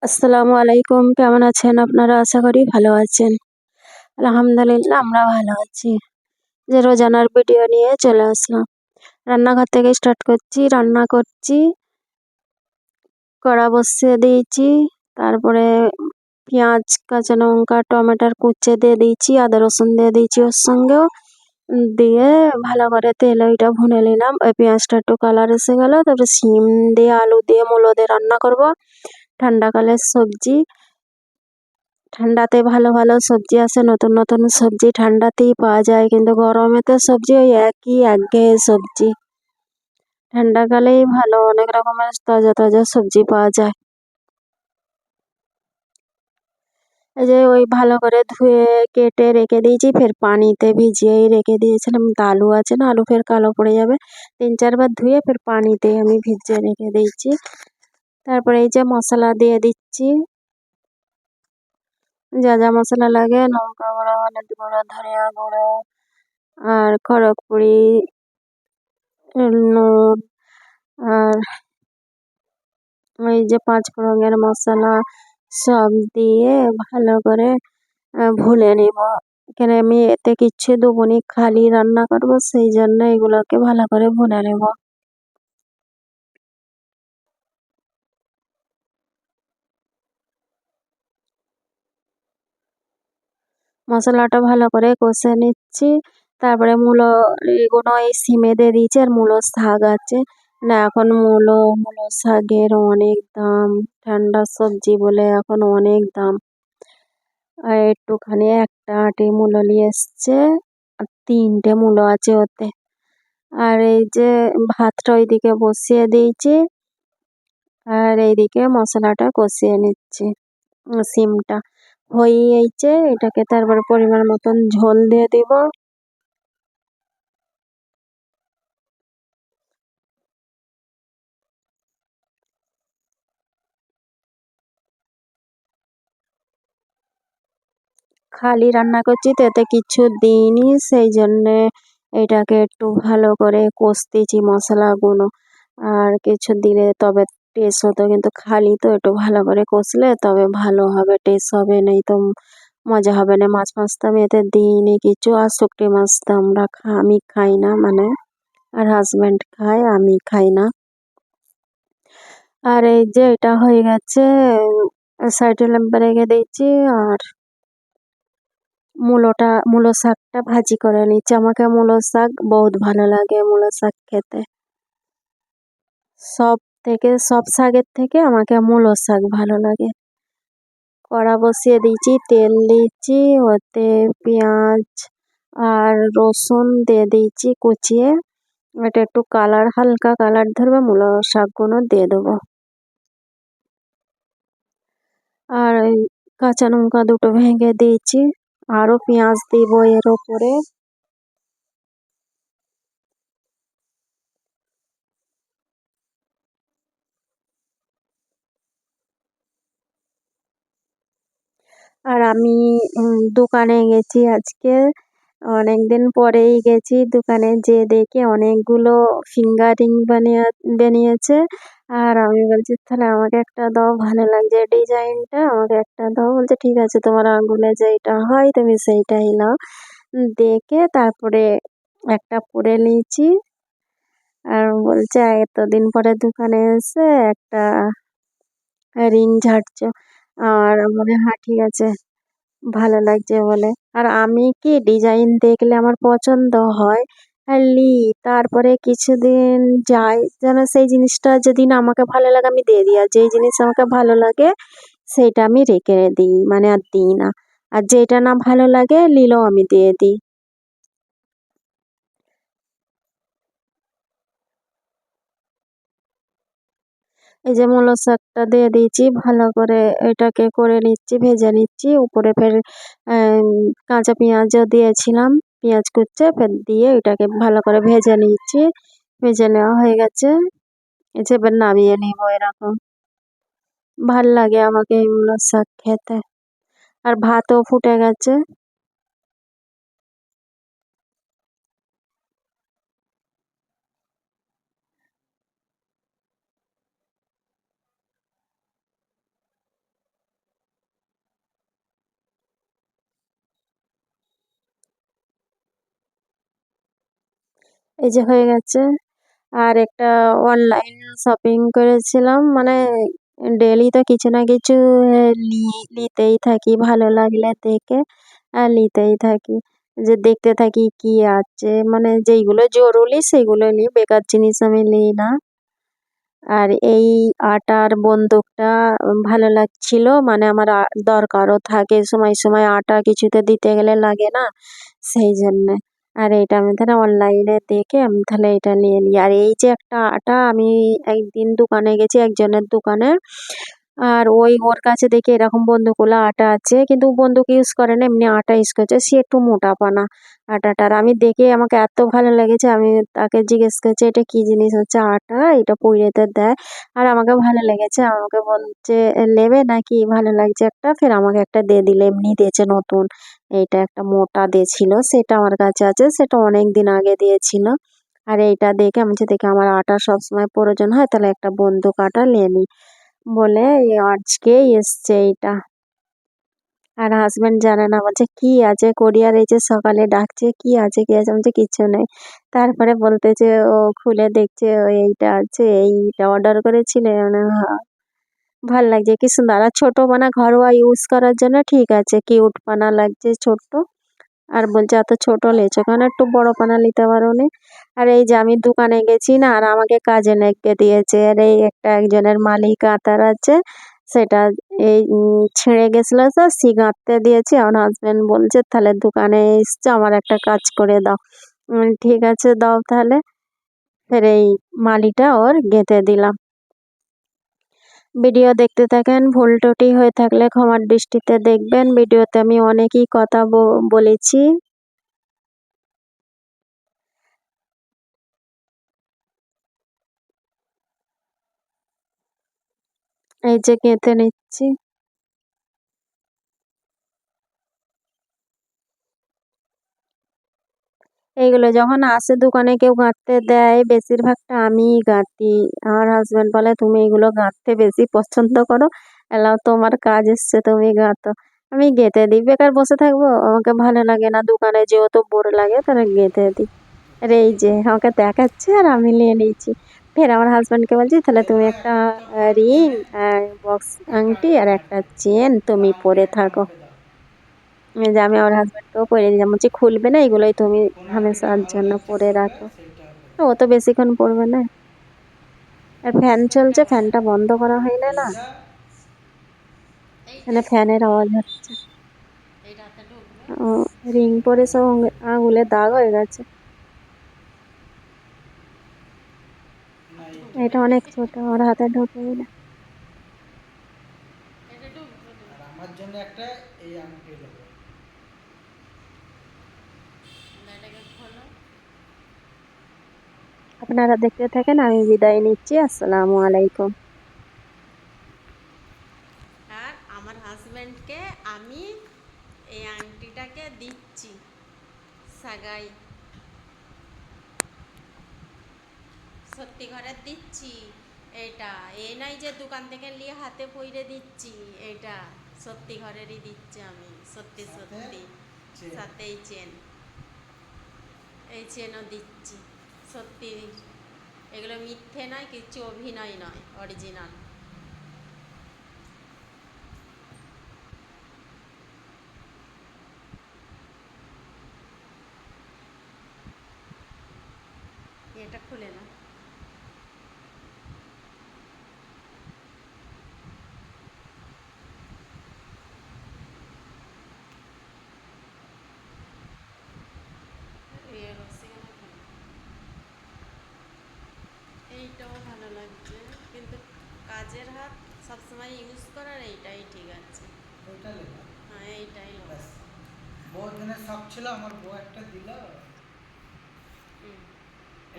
আসসালামু আলাইকুম। কেমন আছেন আপনারা? আশা করি ভালো আছেন। আলহামদুলিল্লাহ আমরা ভালো আছি। যে রোজানার ভিডিও নিয়ে চলে আসলাম। রান্নাঘর থেকে স্টার্ট করছি। রান্না করছি। কড়া বসিয়ে দিয়েছি। তারপরে পেঁয়াজ, কাঁচা লঙ্কা, টমেটোর কুচে দিয়ে দিয়েছি। আদা রসুন দিয়ে দিয়েছি ওর সঙ্গেও। দিয়ে ভালো করে তেলে ওইটা ভুনে নিলাম। ওই পেঁয়াজটা একটু কালার এসে গেল। তারপরে শিম দিয়ে, আলু দিয়ে, মূলো দিয়ে রান্না করব। ঠান্ডাকালের সবজি। ঠান্ডাতে ভালো ভালো সবজি আসে, নতুন নতুন সবজি ঠান্ডাতেই পাওয়া যায়, কিন্তু গরমেতে সবজি ওই একই একঘেয়ে সবজি। ঠান্ডাকালেই ভালো, অনেক রকমের তাজা তাজা সবজি পাওয়া যায়। এই যে ওই ভালো করে ধুয়ে কেটে রেখে দিয়েছি, ফের পানিতে ভিজিয়েই রেখে দিয়েছিলাম। তা আলু আছে না, আলু ফের কালো পড়ে যাবে। 3-4 বার ধুয়ে ফের পানিতে আমি ভিজিয়ে রেখে দিয়েছি। তারপরে এই যে মশলা দিয়ে দিচ্ছি, যা যা মশলা লাগে, লঙ্কা গুঁড়ো, হলুদ গুঁড়ো, ধনিয়া গুঁড়ো, আর খড়গপুরি, নুন, আর ওই যে 5 ফোড়নের মশলা সব দিয়ে ভালো করে ভুনে নিব। কেন আমি এতে কিচ্ছু দেবো নি, খালি রান্না করবো, সেই জন্য এগুলোকে ভালো করে ভুনে নেব। মশলাটা ভালো করে কষে নিচ্ছি। তারপরে মূলো, এগুলো এই সিমে দিয়ে দিয়েছি। আর মূলো শাক আছে না, এখন মূলো শাকের অনেক দাম। ঠান্ডা সবজি বলে এখন অনেক দাম। আর একটুখানি একটা আটি মূলো নিয়ে এসছে, আর 3টে মূলো আছে ওতে। আর এই যে ভাতটা ওইদিকে বসিয়ে দিয়েছি, আর এইদিকে মশলাটা কষিয়ে নিচ্ছি। সিমটা হয়েছে, এটাকে তারপর পরিমাণ মতন ঝোল দিয়ে দিব। খালি রান্না করছি তো এতে কিছু দিইনি, সেই জন্যে এটাকে একটু ভালো করে কষতেছি মশলাগুলো। আর কিছু দিলে তবে টেস্ট হতো, কিন্তু খালি তো একটু ভালো করে কষলে তবে ভালো হবে, টেস্ট হবে, নাই তো মজা হবে না। মাছ মাছ তো আমি এতে দিইনি কিছু। আর শুকটি মাছ তো আমি খাই না, মানে আর হাজব্যান্ড খায়, আমি খাই না। আর এই যে এটা হয়ে গেছে, সাইডে রেখে দিয়েছি। আর মূলো শাকটা ভাজি করে নিচ্ছি। আমাকে মূলো শাক বহুত ভালো লাগে, মূলো শাক খেতে। সব শাকের থেকে আমাকে মূলো শাক ভালো লাগে। কড়া বসিয়ে দিয়েছি, তেল দিয়েছি, ওতে পেঁয়াজ আর রসুন দিয়ে দিয়েছি কুচিয়ে। এটা একটু হালকা কালার ধরবে, মূলো শাকগুলো দিয়ে দেবো। আর ওই কাঁচা লঙ্কা 2টো ভেঙে দিয়েছি। আরও পেঁয়াজ দিব এর ওপরে। আর আমি দোকানে গেছি আজকে, অনেকদিন পরেই গেছি দোকানে, যেয়ে দেখি অনেকগুলো ফিঙ্গারিং বানিয়েছে। আর আমি বলছি তাহলে আমাকে একটা দাও, ভালো লাগছে ডিজাইনটা, আমাকে একটা দাও। বলছে ঠিক আছে, তোমার আঙ্গুলে যেইটা হয় তুমি সেইটাই নাও। দেখে তারপরে একটা পরে নিয়েছি। আর বলছে এতদিন পরে দোকানে এসে একটা রিং ঝাড়ছো। আর মনে হয় ঠিক আছে, ভালো লাগছে বলে। আর আমি কি ডিজাইন দেখলে আমার পছন্দ হয়, আর তারপরে কিছুদিন যায় যেন সেই জিনিসটা, যেদিন আমাকে ভালো লাগে আমি দিয়ে দিই। আর যেই জিনিস আমাকে ভালো লাগে সেইটা আমি রেখে দিই, মানে আর দিই না। আর যেটা না ভালো লাগে নিলেও আমি দিয়ে দিই। এই যে মূলো শাকটা দিয়ে দিয়েছি, ভালো করে এটাকে করে নিচ্ছি, ভেজে নিচ্ছি। উপরে ফের কাঁচা পেঁয়াজও দিয়েছিলাম, পেঁয়াজ কুচে ফের দিয়ে এটাকে ভালো করে ভেজে নিচ্ছি। ভেজে নেওয়া হয়ে গেছে, এই যে এবার নামিয়ে নিব। এরকম ভাল লাগে আমাকে এই মূলো শাক খেতে। আর ভাতও ফুটে গেছে। এই যে হয়ে গেছে। আর একটা অনলাইন শপিং করেছিলাম, মানে ডেলি তো কিছু না কিছু নিতেই থাকি, ভালো লাগলে দেখে আর নিতেই থাকি, যে দেখতে থাকি কি আছে, মানে যেইগুলো জরুরি সেগুলো নিই, বেকার জিনিস আমি নিই না। আর এই আটার বন্দুকটা ভালো লাগছিল, মানে আমার দরকারও থাকে সময় সময়, আটা কিছুতে দিতে গেলে লাগে না, সেই জন্যে। আর এইটা আমি তাহলে অনলাইনে দেখে আমি তাহলে এটা নিয়ে নিই। আর এই যে একটা আটা, আমি একদিন দোকানে গেছি, একজনের দোকানে, আর ওর কাছে দেখি এরকম বন্দুকগুলো আটা আছে, কিন্তু ও বন্দুক ইউজ করে না, এমনি আটা ইউজ করছে, সে একটু মোটা পানা আটাটার। আমি দেখে আমাকে এত ভালো লেগেছে, আমি তাকে জিজ্ঞেস করছি এটা কি জিনিস, হচ্ছে আটা, এটা পুড়িয়েতে দেয়। আর আমাকে ভালো লেগেছে, আমাকে বলছে নেবে নাকি, ভালো লাগছে একটা, ফের আমাকে একটা দিয়ে দিলে, এমনি দিয়েছে নতুন। এইটা একটা মোটা দিয়েছিল, সেটা আমার কাছে আছে, সেটা অনেক দিন আগে দিয়েছিল। আর এইটা দেখে আমি যে দেখে আমার আটা সবসময় প্রয়োজন হয়, তাহলে একটা বন্দুক আটা নিয়ে নিই বলে আজকে এসছে এইটা। আর হাজবেন্ড জানে না, বলছে কি আছে কোরিয়ার, এই যে সকালে ডাকছে কি আছে কি আছে, বলছে কিছু নেই। তারপরে বলতেছে, ও খুলে দেখছে এইটা আছে, এইটা অর্ডার করেছিলে, মানে হ্যাঁ। ভাল লাগছে, কি সুন্দর, আর ছোট মানে ঘরোয়া ইউজ করার জন্য ঠিক আছে, কিউট পানা লাগছে ছোট্ট। আর বলছে এত ছোট লেছো কেন, একটু বড় পানা নিতে পারো নি। আর এই যে আমি দোকানে গেছি না, আর আমাকে কাজে লেগে দিয়েছে, আর এই একটা একজনের মালিক আতার আছে, সেটা এই ছিঁড়ে গেছিল, তো সি গাঁথতে দিয়েছি। আমার হাজবেন্ড বলছে তাহলে দোকানে এসছে, আমার একটা কাজ করে দাও। ঠিক আছে দাও তাহলে। ফের এই মালিটা ওর গেঁথে দিলাম। ভিডিও দেখতে থাকেন, ভুল ত্রুটি হয়ে থাকলে ক্ষমার দৃষ্টিতে দেখবেন। ভিডিওতে আমি অনেকই কথা বলেছি। এই যে গেঁথে নিচ্ছি। এইগুলো যখন আসে দোকানে কেউ গাঁথতে দেয়, বেশিরভাগটা আমিই গাঁথি। আমার হাজবেন্ড বলে তুমি এগুলো গাঁথতে বেশি পছন্দ করো, এলাও তোমার কাজ এসছে তুমি গাঁথো। আমি গেঁথে দিই, বেকার বসে থাকবো, আমাকে ভালো লাগে না, দোকানে যেহেতু বোর লাগে, তাহলে গেঁথে দিই। আর এই যে আমাকে দেখাচ্ছে আর আমি নিয়ে নিয়েছি। ফের আমার হাজবেন্ডকে বলছি তাহলে তুমি এরপরে একটা একটা উত্তর করে দেবে, রিং, বক্স একটা আংটি আংটি আর একটা লাগবে, চেন ওই তুমি আংটি পরে একটা থাকো। আমাকে দাও। এই যে আমি আমার হাজবেন্ডকেও পরে দিলাম, বলছি খুলবে না, এগুলোই তুমি কোন আংটিটা হামেশার ভালো জন্য লাগছে পরে পরবে, রাখো। সেইটা ওকে তো দাও। ও তো বেশিক্ষণ পড়বে না। আর ফ্যান একটা চলছে, ভালো ফ্যানটা বন্ধ করা হইলে না, এইটা, মানে ফ্যানের আওয়াজ হচ্ছে। এইটা হাতে ঢুকবে, রিং সেইটা পরে সব তোমাকে দাও। আঙুলে দাগ হয়ে গেছে। না এটা এইটা অনেক ছোট, আমার হাতে ঢোকেই না। এটা ঢুকবে না। আর আমার জন্য একটা এই আংটি নেবো। এটাকে খোলো। আপনারা দেখতে থাকেন, আমি বিদায় নিচ্ছি, আসসালামু আলাইকুম। আর আমার হাজব্যান্ডকে আমি এই আংটিটাকে দিচ্ছি সাগাই, সত্যি ঘরে দিচ্ছি। এটা এই নাই যে দোকান থেকে নিয়ে হাতে পইরে দিচ্ছি, এটা সত্যি ঘরেরই দিচ্ছি আমি, সত্যি সত্যি। সাথে এই চেন, এই চেনও দিচ্ছি, সত্যি। এগুলো মিথ্যে নয়, কিছু অভিনয় নয়, অরিজিনাল। এটা খুলে না, এইটাও ভালো লাগছে, কিন্তু কাজের হাত সবসময় ইউজ করার এইটাই ঠিক আছে। ওইটা লেখা, হ্যাঁ এইটাই ব্যাস। বউর দিনের শখ ছিল, আমার বউ একটা দিল।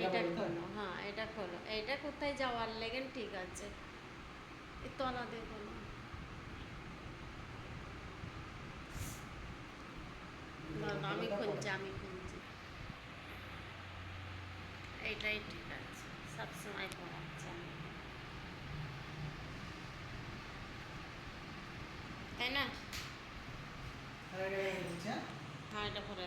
এটা খোলো, হ্যাঁ এটা খোলো, এটা কোথায় যাওয়ার লেগেন ঠিক আছে, এই তলা দেখো না। আমি খুলছি, আমি খুলছি, এইটাই ঠিক আছে, সবসময় পড়াচ্ছে আমি, তাই না? হ্যাঁ এটা পরে